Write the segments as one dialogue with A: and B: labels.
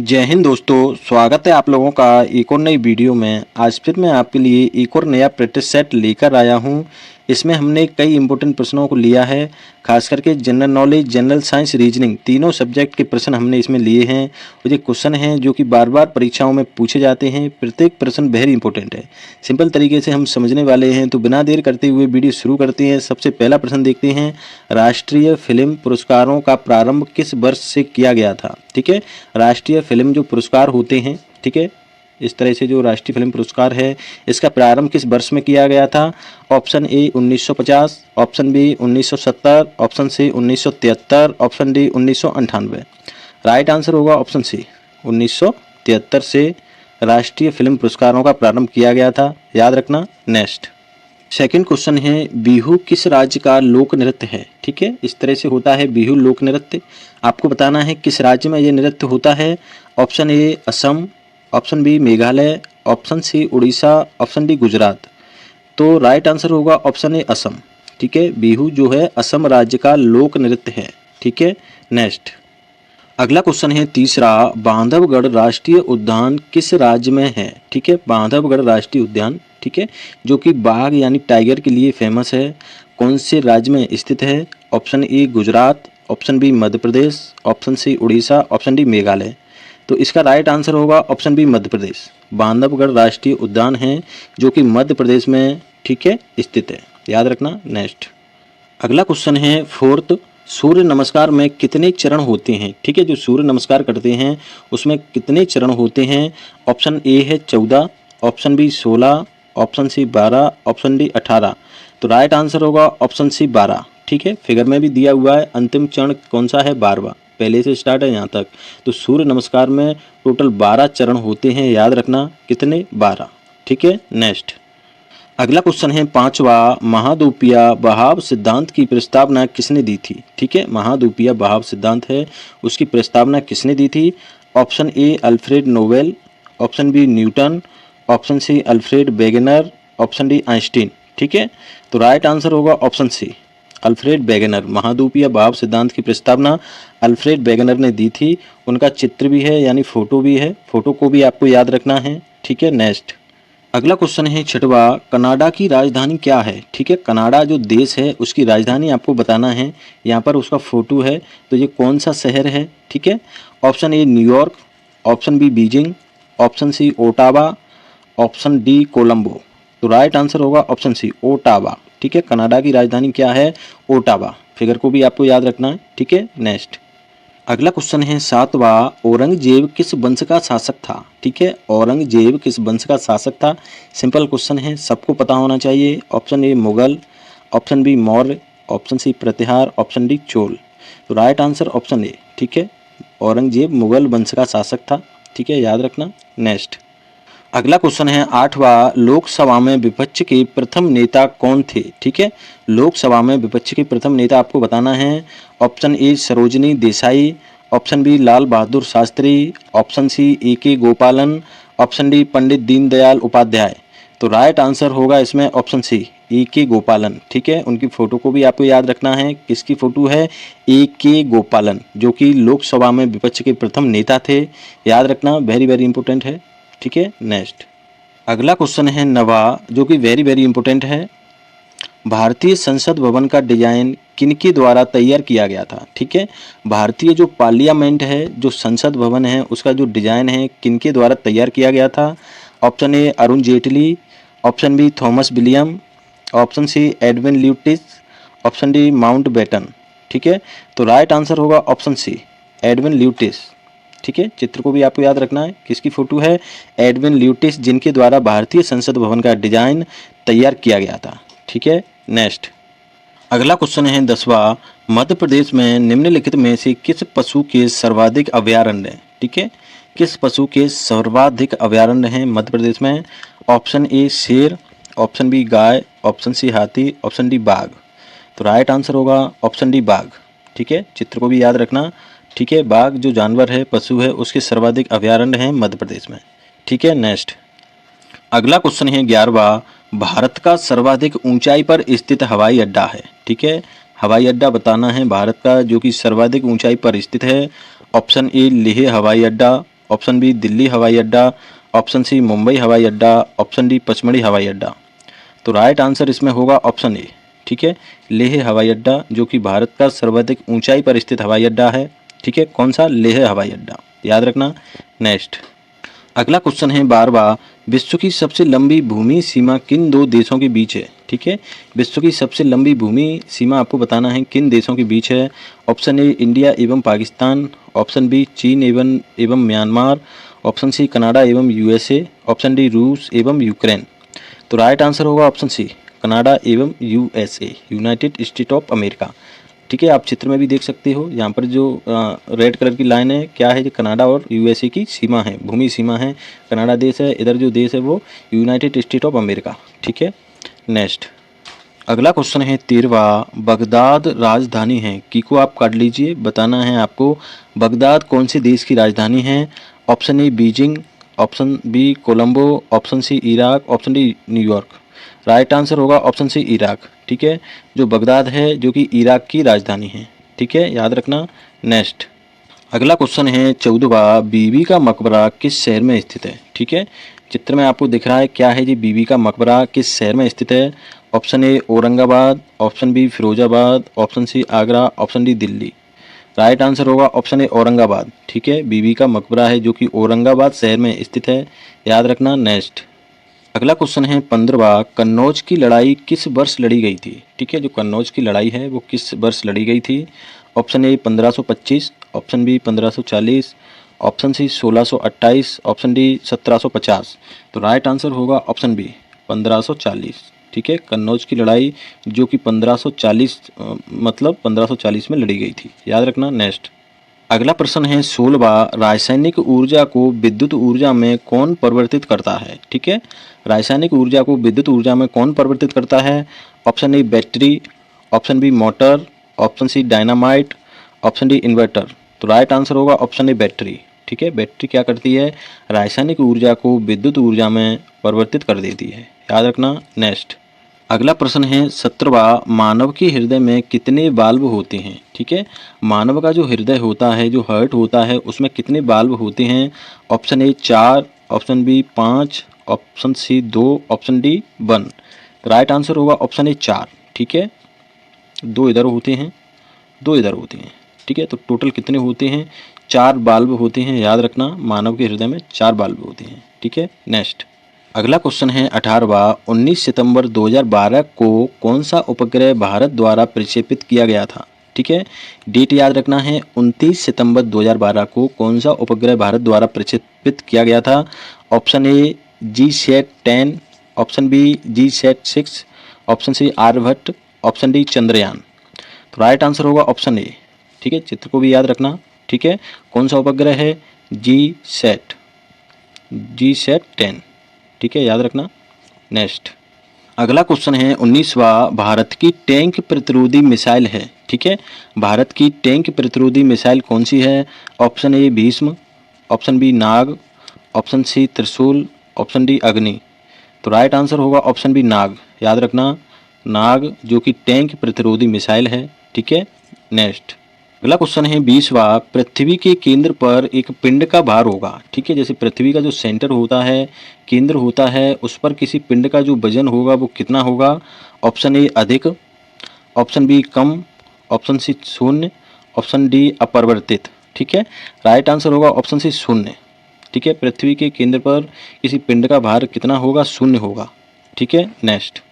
A: जय हिंद दोस्तों, स्वागत है आप लोगों का एक और नई वीडियो में। आज फिर मैं आपके लिए एक और नया प्रैक्टिस सेट लेकर आया हूं। इसमें हमने कई इंपॉर्टेंट प्रश्नों को लिया है, खास करके general knowledge, general science, reasoning तीनों सब्जेक्ट के प्रश्न हमने इसमें लिए हैं। और ये क्वेश्चन हैं जो कि बार बार परीक्षाओं में पूछे जाते हैं। प्रत्येक प्रश्न वेरी इंपॉर्टेंट है, सिंपल तरीके से हम समझने वाले हैं। तो बिना देर करते हुए वीडियो शुरू करते हैं। सबसे पहला प्रश्न देखते हैं, राष्ट्रीय फिल्म पुरस्कारों का प्रारंभ किस वर्ष से किया गया था? ठीक है, राष्ट्रीय फिल्म जो पुरस्कार होते हैं, ठीक है, इस तरह से जो राष्ट्रीय फिल्म पुरस्कार है, इसका प्रारंभ किस वर्ष में किया गया था? Option A 1950, option B 1970, option C 1973, option D 1998। Right answer होगा ऑप्शन सी 1973 से राष्ट्रीय फिल्म पुरस्कारों का प्रारंभ किया गया था, याद रखना। नेक्स्ट सेकंड क्वेश्चन है, बिहू किस राज्य का लोक नृत्य है? ठीक है, इस तरह से होता है बिहू लोक नृत्य। आपको बताना है किस राज्य में ये नृत्य होता है। Option A Assam, option B Meghalaya, option C Orissa, option D Gujarat. तो राइट आंसर होगा ऑप्शन ए असम। ठीक है, बिहू जो है असम राज्य का लोक नृत्य है। ठीक है, नेक्स्ट अगला क्वेश्चन है तीसरा, बांधवगढ़ राष्ट्रीय उद्यान किस राज्य में है? ठीक है, बांधवगढ़ राष्ट्रीय उद्यान, ठीक है, जो कि बाघ यानी टाइगर के लिए फेमस है, कौन से राज्य में स्थित है? Option A Gujarat, option B Madhya Pradesh, option C Orissa, option D Meghalaya. तो इसका राइट आंसर होगा ऑप्शन बी मध्य प्रदेश। बांधवगढ़ राष्ट्रीय उद्यान है जो कि मध्य प्रदेश में, ठीक है, स्थित है, याद रखना। नेक्स्ट अगला क्वेश्चन है फोर्थ, सूर्य नमस्कार में कितने चरण होते हैं? ठीक है, जो सूर्य नमस्कार करते हैं उसमें कितने चरण होते हैं? ऑप्शन ए है 14, option B 16, option C 12, option D 18। तो राइट आंसर होगा ऑप्शन सी 12। ठीक है, फिगर में भी दिया हुआ है, अंतिम चरण कौन सा है? 12वां, पहले से स्टार्ट है यहाँ तक। तो सूर्य नमस्कार में टोटल 12 चरण होते हैं, याद रखना। कितने? 12। ठीक है, नेक्स्ट अगला क्वेश्चन है पांचवा, महाद्वीपीय बहाव सिद्धांत की प्रस्तावना किसने दी थी? ठीक है, महाद्वीपीय बहाव सिद्धांत है, उसकी प्रस्तावना किसने दी थी? Option A Alfred Nobel, option B Newton, option C Alfred Wegener, option D Einstein. ठीक है, तो राइट आंसर होगा ऑप्शन सी अल्फ्रेड वेगेनर। महाद्वीपीय बहाव सिद्धांत की प्रस्तावना अल्फ्रेड वेगेनर ने दी थी। उनका चित्र भी है, यानी फोटो भी है, फोटो को भी आपको याद रखना है। ठीक है, नेक्स्ट अगला क्वेश्चन है छठवा, कनाडा की राजधानी क्या है? ठीक है, कनाडा जो देश है उसकी राजधानी आपको बताना है। यहाँ पर उसका फोटो है, तो ये कौन सा शहर है? ठीक है, option A New York, option B Beijing, option C Ottawa, option D Colombo. तो राइट आंसर होगा ऑप्शन सी ओटावा। ठीक है, कनाडा की राजधानी क्या है? ओटावा। फिगर को भी आपको याद रखना है। ठीक है, नेक्स्ट अगला क्वेश्चन है सातवां, औरंगजेब किस वंश का शासक था? ठीक है, औरंगजेब किस वंश का शासक था? सिंपल क्वेश्चन है, सबको पता होना चाहिए। Option A Mughal, option B Maurya, option C Pratihara, option D Chola. तो राइट आंसर ऑप्शन ए। ठीक है, औरंगजेब मुगल वंश का शासक था। ठीक है, याद रखना। नेक्स्ट अगला क्वेश्चन है आठवां, लोकसभा में विपक्ष के प्रथम नेता कौन थे? ठीक है, लोकसभा में विपक्ष के प्रथम नेता आपको बताना है। Option A Sarojini Desai, option B Lal Bahadur Shastri, option C A K. Gopalan, option D Pandit Deendayal Upadhyay. तो राइट आंसर होगा इसमें ऑप्शन सी ए.के. गोपालन। ठीक है, उनकी फोटो को भी आपको याद रखना है। किसकी फोटो है? ए.के. गोपालन, जो कि लोकसभा में विपक्ष के प्रथम नेता थे, याद रखना, वेरी वेरी इंपॉर्टेंट है। ठीक है, नेक्स्ट अगला क्वेश्चन है नवा, जो कि वेरी वेरी इंपॉर्टेंट है। भारतीय संसद भवन का डिजाइन किनके द्वारा तैयार किया गया था? ठीक है, भारतीय जो पार्लियामेंट है, जो संसद भवन है, उसका जो डिजाइन है किनके द्वारा तैयार किया गया था? Option A Arun Jaitley, option B Thomas William, option C Edwin Lutyens, option D Mountbatten. ठीक है, तो राइट आंसर होगा ऑप्शन सी एडविन ल्यूटिस। ठीक है, चित्र को भी आपको याद रखना है। किसकी फोटो है? एडविन ल्यूटिस, जिनके द्वारा भारतीय संसद भवन का डिजाइन तैयार किया गया था। ठीक है, नेक्स्ट अगला क्वेश्चन है 10वां, मध्य प्रदेश में निम्नलिखित में से किस पशु के सर्वाधिक अभयारण्य? ठीक है, किस पशु के सर्वाधिक अभयारण्य हैं मध्य प्रदेश में? ऑप्शन ए शेर, ऑप्शन बी गाय, ऑप्शन सी हाथी, ऑप्शन डी बाघ। तो राइट आंसर होगा ऑप्शन डी बाघ। ठीक है, चित्र को भी याद रखना। ठीक है, बाघ जो जानवर है, पशु है, उसके सर्वाधिक अभयारण्य हैं मध्य प्रदेश में। ठीक है, नेक्स्ट अगला क्वेश्चन है 11वां, भारत का सर्वाधिक ऊंचाई पर स्थित हवाई अड्डा है। ठीक है, हवाई अड्डा बताना है भारत का जो कि सर्वाधिक ऊंचाई पर स्थित है। ऑप्शन ए लेह हवाई अड्डा, ऑप्शन बी दिल्ली हवाई अड्डा, ऑप्शन सी मुंबई हवाई अड्डा, ऑप्शन डी पचमढ़ी हवाई अड्डा। तो राइट आंसर इसमें होगा ऑप्शन ए, ठीक है, लेह हवाई अड्डा, जो कि भारत का सर्वाधिक ऊंचाई पर स्थित हवाई अड्डा है। ठीक है, कौन सा? लेह हवाई अड्डा, याद रखना। नेक्स्ट अगला क्वेश्चन है 12वां, विश्व की सबसे लंबी भूमि सीमा किन दो देशों के बीच है? ठीक है, विश्व की सबसे लंबी भूमि सीमा आपको बताना है किन देशों के बीच है। ऑप्शन ए इंडिया एवं पाकिस्तान, ऑप्शन बी चीन एवं म्यांमार, ऑप्शन सी कनाडा एवं यूएसए, ऑप्शन डी रूस एवं यूक्रेन। तो राइट आंसर होगा ऑप्शन सी, कनाडा एवं USA, United state of America. ठीक है, आप चित्र में भी देख सकते हो, यहाँ पर जो रेड कलर की लाइन है क्या है? जो कनाडा और यूएसए की सीमा है, भूमि सीमा है। कनाडा देश है, इधर जो देश है वो यूनाइटेड स्टेट ऑफ अमेरिका। ठीक है, नेक्स्ट अगला क्वेश्चन है 13वां, बगदाद राजधानी है की को आप काट लीजिए, बताना है आपको बगदाद कौन से देश की राजधानी है। Option A Beijing, option B Colombo, option C Iraq, option D New York. Right answer होगा ऑप्शन सी इराक। ठीक है, जो बगदाद है जो कि इराक की राजधानी है। ठीक है, याद रखना। नेक्स्ट अगला क्वेश्चन है 14वां, बीबी का मकबरा किस शहर में स्थित है? ठीक है, चित्र में आपको दिख रहा है क्या है जी? बीबी का मकबरा किस शहर में स्थित है? Option A Aurangabad, option B Firozabad, option C Agra, option D Delhi. Right answer होगा ऑप्शन ए औरंगाबाद। ठीक है, बीबी का मकबरा है जो कि औरंगाबाद शहर में स्थित है, याद रखना। नेक्स्ट अगला क्वेश्चन है 15वां, कन्नौज की लड़ाई किस वर्ष लड़ी गई थी? ठीक है, जो कन्नौज की लड़ाई है वो किस वर्ष लड़ी गई थी? Option A 1525, option B 1540, option C 1628, option D 1750। तो राइट आंसर होगा ऑप्शन बी 1540। ठीक है, कन्नौज की लड़ाई जो कि 1540 मतलब 1540 में लड़ी गई थी, याद रखना। नेक्स्ट अगला प्रश्न है 16वां, रासायनिक ऊर्जा को विद्युत ऊर्जा में कौन परिवर्तित करता है? ठीक है, रासायनिक ऊर्जा को विद्युत ऊर्जा में कौन परिवर्तित करता है? Option A battery, option B motor, option C dynamite, option D inverter. तो राइट आंसर होगा ऑप्शन ए बैटरी। ठीक है, बैटरी क्या करती है? रासायनिक ऊर्जा को विद्युत ऊर्जा में परिवर्तित कर देती है, याद रखना। नेक्स्ट अगला प्रश्न है 17वां, मानव के हृदय में कितने वाल्व होते हैं? ठीक है, मानव का जो हृदय होता है, जो हार्ट होता है, उसमें कितने वाल्व होते हैं? Option A 4, option B 5, option C 2, option D 1। Right answer होगा ऑप्शन ए 4। ठीक है, 2 इधर होते हैं, 2 इधर होते हैं। ठीक है, तो टोटल कितने होते हैं? 4 वाल्व होते हैं, याद रखना। मानव के हृदय में 4 वाल्व होते हैं। ठीक है, नेक्स्ट अगला क्वेश्चन है 18वां, 19 सितंबर 2012 को कौन सा उपग्रह भारत द्वारा प्रक्षेपित किया गया था? ठीक है, डेट याद रखना है, 29 सितंबर 2012 को कौन सा उपग्रह भारत द्वारा प्रक्षेपित किया गया था? Option A GSAT-10, option B GSAT-6, option C Aryabhata, option D Chandrayaan. तो राइट आंसर होगा ऑप्शन ए। ठीक है, चित्र को भी याद रखना। ठीक है, कौन सा उपग्रह है? GSAT-10। ठीक है, याद रखना। नेक्स्ट अगला क्वेश्चन है 19वां, भारत की टैंक प्रतिरोधी मिसाइल है। ठीक है, भारत की टैंक प्रतिरोधी मिसाइल कौन सी है? Option A Bhishma, option B Nag, option C Trishul, option D Agni. तो राइट आंसर होगा ऑप्शन बी नाग, याद रखना। नाग जो कि टैंक प्रतिरोधी मिसाइल है। ठीक है, नेक्स्ट अगला क्वेश्चन है 20वां, पृथ्वी के केंद्र पर एक पिंड का भार होगा। ठीक है, जैसे पृथ्वी का जो सेंटर होता है, केंद्र होता है, उस पर किसी पिंड का जो वजन होगा वो कितना होगा? ऑप्शन ए अधिक, ऑप्शन बी कम, ऑप्शन सी शून्य, ऑप्शन डी अपरिवर्तित। ठीक है, राइट आंसर होगा ऑप्शन सी शून्य। ठीक है, पृथ्वी के केंद्र पर किसी पिंड का भार कितना होगा? शून्य होगा। ठीक है, नेक्स्ट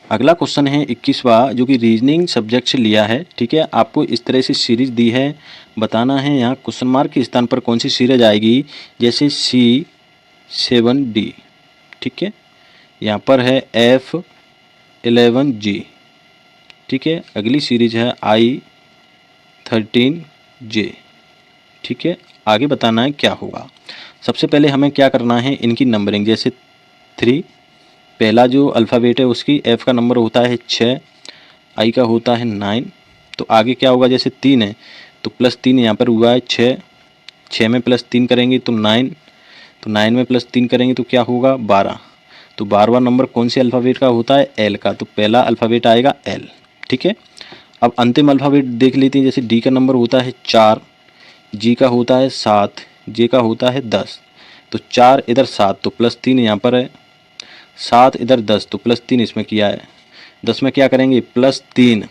A: अगला क्वेश्चन है 21वां, जो कि रीजनिंग सब्जेक्ट से लिया है। ठीक है, आपको इस तरह से सीरीज दी है, बताना है यहाँ क्वेश्चन मार्क के स्थान पर कौन सी सीरीज आएगी। जैसे C7D। ठीक है, यहाँ पर है F11G। ठीक है, अगली सीरीज है I13J। ठीक है, आगे बताना है क्या होगा। सबसे पहले हमें क्या करना है, इनकी नंबरिंग। जैसे 3 पहला जो अल्फ़ाबेट है उसकी F का नंबर होता है 6, I का होता है 9। तो आगे क्या होगा? जैसे 3 है तो +3 यहाँ पर हुआ है 6, 6 में +3 करेंगे तो 9, तो 9 में +3 करेंगे तो क्या होगा? 12। तो 12वां नंबर कौन से अल्फ़ाबेट का होता है? L का। तो पहला अल्फ़ाबेट आएगा L। ठीक है, अब अंतिम अल्फ़ाबेट देख लेते हैं। जैसे D का नंबर होता है 4, G का होता है 7, जे का होता है 10, तो 4 इधर 7 तो +3 यहाँ पर है, 7 इधर 10 तो +3 इसमें किया है, 10 में क्या करेंगे +3,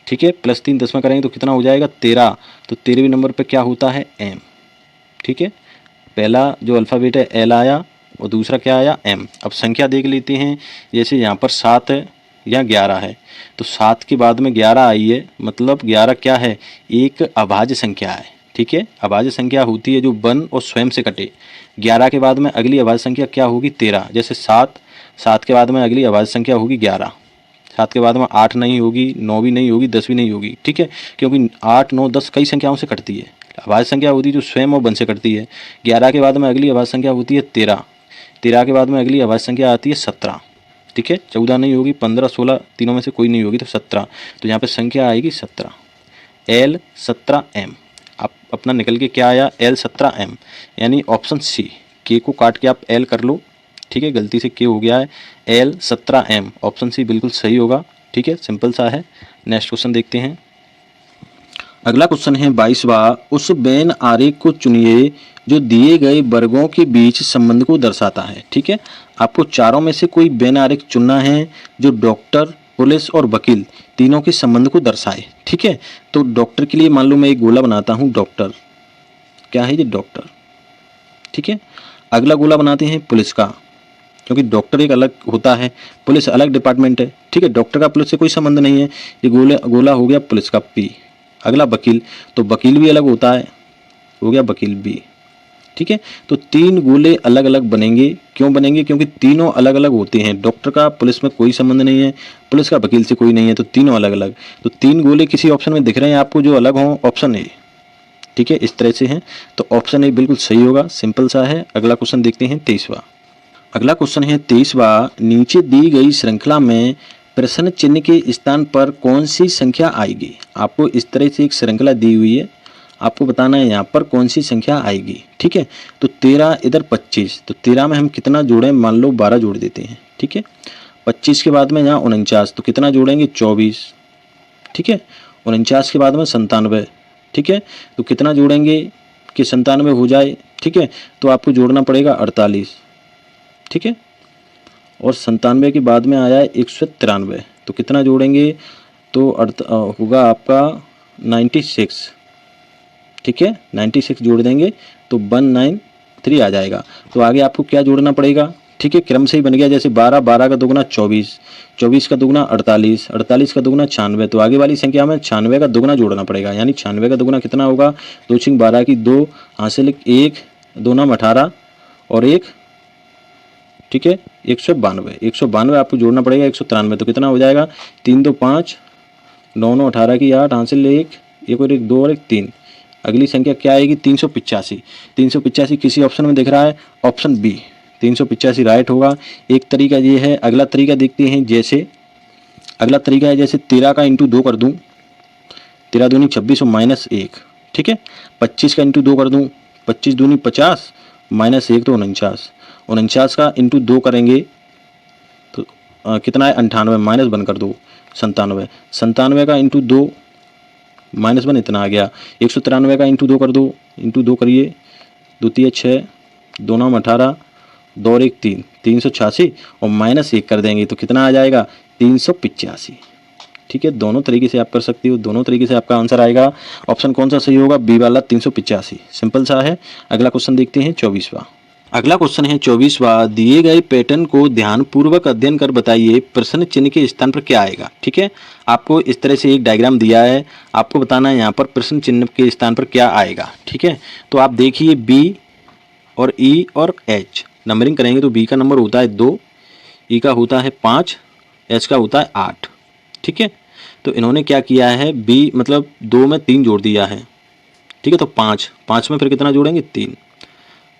A: ठीक है, +3 10 में करेंगे तो कितना हो जाएगा 13, तो 13वें नंबर पे क्या होता है M, ठीक है। पहला जो अल्फ़ाबेट है L आया और दूसरा क्या आया M। अब संख्या देख लेते हैं, जैसे यहाँ पर 7 है, यहाँ 11 है, तो 7 के बाद में 11 आई है, मतलब 11 क्या है, एक अभाज्य संख्या है, ठीक है। अभाज्य संख्या होती है जो 1 और स्वयं से कटे। 11 के बाद में अगली अभाज्य संख्या क्या होगी 13, जैसे 7 के बाद में अगली अभाज्य संख्या होगी 11, 7 के बाद में 8 नहीं होगी, 9 भी नहीं होगी, 10 भी नहीं होगी, ठीक है, क्योंकि 8 9 10 कई संख्याओं से कटती है। अभाज्य संख्या होती है जो स्वयं और 1 से कटती है। 11 के बाद में अगली अभाज्य संख्या होती है 13, 13 के बाद में अगली अभाज्य संख्या आती है 17, ठीक है, 14 नहीं होगी, 15 16 तीनों में से कोई नहीं होगी, तो 17, तो यहाँ पे संख्या आएगी 17, L17M। आप अपना निकल के क्या आया L17M, यानी ऑप्शन सी, के को काट के आप L कर लो, ठीक है, गलती से के हो गया है, L17M ऑप्शन सी बिल्कुल सही होगा, ठीक है, सिंपल सा है। नेक्स्ट क्वेश्चन देखते हैं। अगला क्वेश्चन है 22वां, उस बेन आरेख को चुनिए जो दिए गए वर्गों के बीच संबंध को दर्शाता है, ठीक है। आपको चारों में से कोई बेन आरेख चुनना है जो डॉक्टर, पुलिस और वकील तीनों के संबंध को दर्शाए, ठीक है। तो डॉक्टर के लिए मान लो मैं एक गोला बनाता हूँ, डॉक्टर क्या है ये डॉक्टर, ठीक है। अगला गोला बनाते हैं पुलिस का, क्योंकि डॉक्टर एक अलग होता है, पुलिस अलग डिपार्टमेंट है, ठीक है, डॉक्टर का पुलिस से कोई संबंध नहीं है, ये गोला हो गया पुलिस का P। अगला वकील, तो वकील भी अलग होता है, हो गया वकील B, ठीक है। तो 3 गोले अलग अलग बनेंगे, क्यों बनेंगे, क्योंकि तीनों अलग अलग होते हैं, डॉक्टर का पुलिस में कोई संबंध नहीं है, पुलिस का वकील से कोई नहीं है, तो तीनों अलग अलग, तो 3 गोले किसी ऑप्शन में दिख रहे हैं आपको जो अलग हों, ऑप्शन ए, ठीक है, इस तरह से हैं, तो ऑप्शन ए बिल्कुल सही होगा, सिंपल सा है। अगला क्वेश्चन देखते हैं 23वां। अगला क्वेश्चन है 23वां, नीचे दी गई श्रृंखला में प्रश्न चिन्ह के स्थान पर कौन सी संख्या आएगी। आपको इस तरह से एक श्रृंखला दी हुई है, आपको बताना है यहाँ पर कौन सी संख्या आएगी, ठीक है। तो 13 इधर 25, तो 13 में हम कितना जोड़ें, मान लो 12 जोड़ देते हैं, ठीक है। 25 के बाद में यहाँ 49, तो कितना जोड़ेंगे 24, ठीक है। 49 के बाद में 97, ठीक है, तो कितना जोड़ेंगे कि 97 हो जाए, ठीक है, तो आपको जोड़ना पड़ेगा 48, ठीक है। और 97 के बाद में आया है 193, तो कितना जोड़ेंगे, तो होगा आपका 96, ठीक है, 96 जोड़ देंगे तो 193 आ जाएगा। तो आगे आपको क्या जोड़ना पड़ेगा, ठीक है, क्रम से ही बन गया, जैसे 12, 12 का दुगुना 24, 24 का दुगुना 48, 48 का दुगुना 96, तो आगे वाली संख्या में 96 का दुगुना जोड़ना पड़ेगा, यानी 96 का दुगुना कितना होगा, 2 6 12 की 2, हासिल 1, 2 9 18 और 1, ठीक है, 192, 192 आपको जोड़ना पड़ेगा 193, तो कितना हो जाएगा 3 2 5, 9 9 18 की 8, हासिल 1 और 1 2 और 1 3। अगली संख्या क्या आएगी 385, 385 किसी ऑप्शन में दिख रहा है, ऑप्शन बी 385 राइट होगा। एक तरीका ये है, अगला तरीका देखते हैं, जैसे अगला तरीका है जैसे 13 का इंटू 2 कर दूँ, 13 दूनी 26 और -1, ठीक है। 25 का इंटू 2 कर दूँ, 25 दूनी 50 -1 तो 49, 49 का इंटू 2 करेंगे तो कितना है 98, -1 कर दो 97, 97 का इंटू 2 -1 इतना आ गया। 193 का इंटू 2 कर दो, इंटू 2 करिए, 2 3 6, 2 9 18, 2 और 1 3, 386 और -1 कर देंगे तो कितना आ जाएगा 385, ठीक है। दोनों तरीके से आप कर सकते हो, दोनों तरीके से आपका आंसर आएगा। ऑप्शन कौन सा सही होगा, बी वाला 385, सिंपल सा है। अगला क्वेश्चन देखते हैं 24वां। अगला क्वेश्चन है 24वां, दिए गए पैटर्न को ध्यानपूर्वक अध्ययन कर बताइए प्रश्न चिन्ह के स्थान पर क्या आएगा, ठीक है। आपको इस तरह से एक डायग्राम दिया है, आपको बताना है यहाँ पर प्रश्न चिन्ह के स्थान पर क्या आएगा, ठीक है। तो आप देखिए बी और ई और एच नंबरिंग करेंगे तो बी का नंबर होता है 2, ई का होता है 5, एच का होता है 8, ठीक है। तो इन्होंने क्या किया है, बी मतलब 2 में 3 जोड़ दिया है, ठीक है, तो 5 में फिर कितना जोड़ेंगे 3,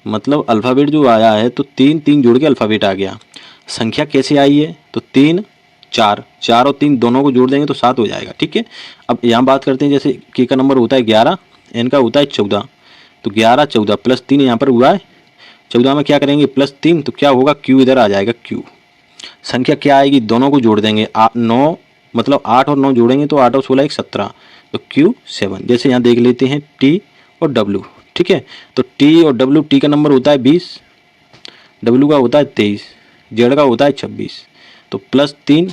A: मतलब अल्फ़ाबेट जो आया है तो 3 3 जोड़ के अल्फ़ाबेट आ गया। संख्या कैसे आई है, तो 3 4, 4 और 3 दोनों को जोड़ देंगे तो 7 हो जाएगा, ठीक है। अब यहाँ बात करते हैं, जैसे के का नंबर होता है 11, एन का होता है 14, तो 11 14 +3 यहाँ पर हुआ है, 14 में क्या करेंगे +3, तो क्या होगा क्यू इधर आ जाएगा क्यू। संख्या क्या आएगी, दोनों को जोड़ देंगे, 9 मतलब 8 और 9 जोड़ेंगे तो 8 और 16 17, तो Q7। जैसे यहाँ देख लेते हैं T और W, ठीक है। तो टी और डब्ल्यू, टी का नंबर होता है 20, डब्ल्यू का होता है 23, जेड का होता है 26। तो +3,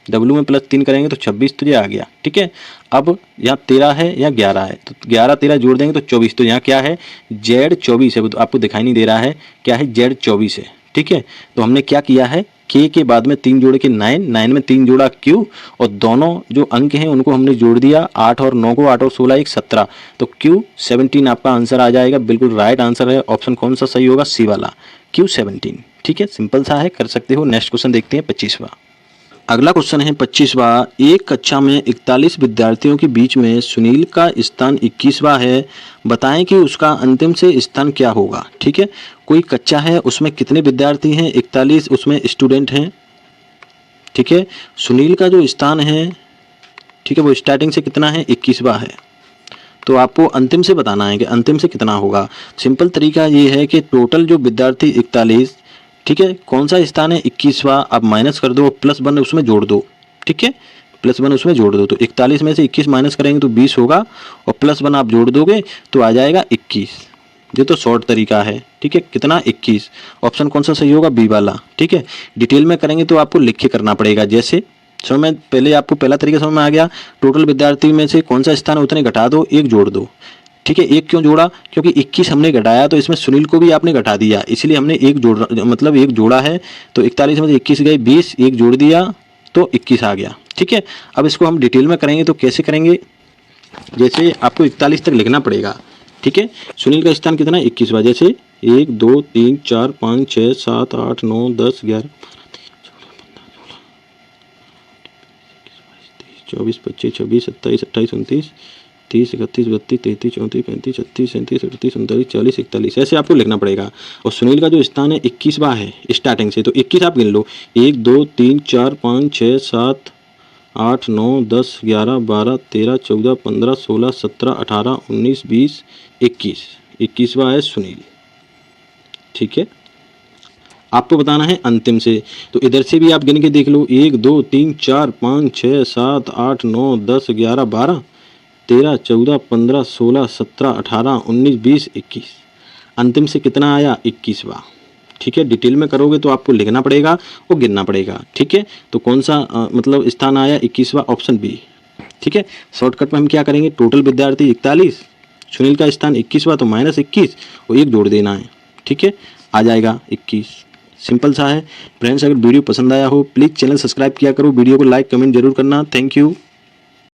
A: डब्ल्यू में +3 करेंगे तो 26 तो ये आ गया। ठीक है। अब यहाँ 13 है या 11 है, तो 11 13 जोड़ देंगे तो 24। तो यहाँ क्या है, जेड 24 है, तो आपको दिखाई नहीं दे रहा है, क्या है, जेड 24 है। ठीक है। तो हमने क्या किया है, के बाद में 3 जोड़ के 9, 9 में 3 जोड़ा क्यू, और दोनों जो अंक हैं उनको हमने जोड़ दिया, 8 और 9 को, 8 और 16 एक 17। तो क्यू 17 आपका आंसर आ जाएगा। बिल्कुल राइट आंसर है। ऑप्शन कौन सा सही होगा, सी वाला, क्यू 17। ठीक है, सिंपल सा है, कर सकते हो। नेक्स्ट क्वेश्चन देखते हैं 25वां। अगला क्वेश्चन है 25वां। एक कक्षा में 41 विद्यार्थियों के बीच में सुनील का स्थान 21वां है, बताएं कि उसका अंतिम से स्थान क्या होगा। ठीक है, कोई कक्षा है, उसमें कितने विद्यार्थी हैं, 41 उसमें स्टूडेंट हैं। ठीक है, सुनील का जो स्थान है, ठीक है, वो स्टार्टिंग से कितना है, 21वां है। तो आपको अंतिम से बताना है कि अंतिम से कितना होगा। सिंपल तरीका ये है कि टोटल जो विद्यार्थी 41, ठीक है, कौन सा स्थान है, 21वां, आप माइनस कर दो, +1 उसमें जोड़ दो। ठीक है, +1 उसमें जोड़ दो, तो 41 में से 21 माइनस करेंगे तो 20 होगा, और +1 आप जोड़ दोगे तो आ जाएगा 21। ये तो शॉर्ट तरीका है। ठीक है, कितना, 21। ऑप्शन कौन सा सही होगा, बी वाला। ठीक है, डिटेल में करेंगे तो आपको लिख के करना पड़ेगा। जैसे समझ में, पहले आपको पहला तरीका समझ में आ गया, टोटल विद्यार्थी में से कौन सा स्थान है उतने घटा दो, 1 जोड़ दो। ठीक है, 1 क्यों जोड़ा, क्योंकि 21 हमने घटाया तो इसमें सुनील को भी आपने घटा दिया, इसलिए हमने 1 जोड़, मतलब 1 जोड़ा है। तो 41 में से 21 गए 20, 1 जोड़ दिया तो 21 आ गया। ठीक है, अब इसको हम डिटेल में करेंगे तो कैसे करेंगे, जैसे आपको 41 तक लिखना पड़ेगा। ठीक है, सुनील का स्थान कितना है, 21वां। जैसे 1 2 3 4 5 6 7 8 9 10 11 24 25 26 27 28 29 30 31 32 33 34 35 36 37 38 39 40 41, ऐसे आपको लिखना पड़ेगा। और सुनील का जो स्थान है 21वां है स्टार्टिंग से, तो 21 आप गिन लो, 1 2 3 4 5 6 7 8 9 10 11 12 13 14 15 16 17 18 19 20 21, 21वां है सुनील। ठीक है, आपको बताना है अंतिम से, तो इधर से भी आप गिन के देख लो, 1 2 3 4 5 6 7 8 9 10 11 12 13 14 15 16 17 18 19 20 21, अंतिम से कितना आया, 21वां। ठीक है, डिटेल में करोगे तो आपको लिखना पड़ेगा और गिनना पड़ेगा। ठीक है, तो कौन सा मतलब स्थान आया, 21वां, ऑप्शन बी। ठीक है, शॉर्टकट में हम क्या करेंगे, टोटल विद्यार्थी 41, सुनील का स्थान 21वां, तो -21 और 1 जोड़ देना है। ठीक है, आ जाएगा 21। सिंपल सा है। फ्रेंड्स, अगर वीडियो पसंद आया हो प्लीज़ चैनल सब्सक्राइब किया करो, वीडियो को लाइक कमेंट जरूर करना। Thank you.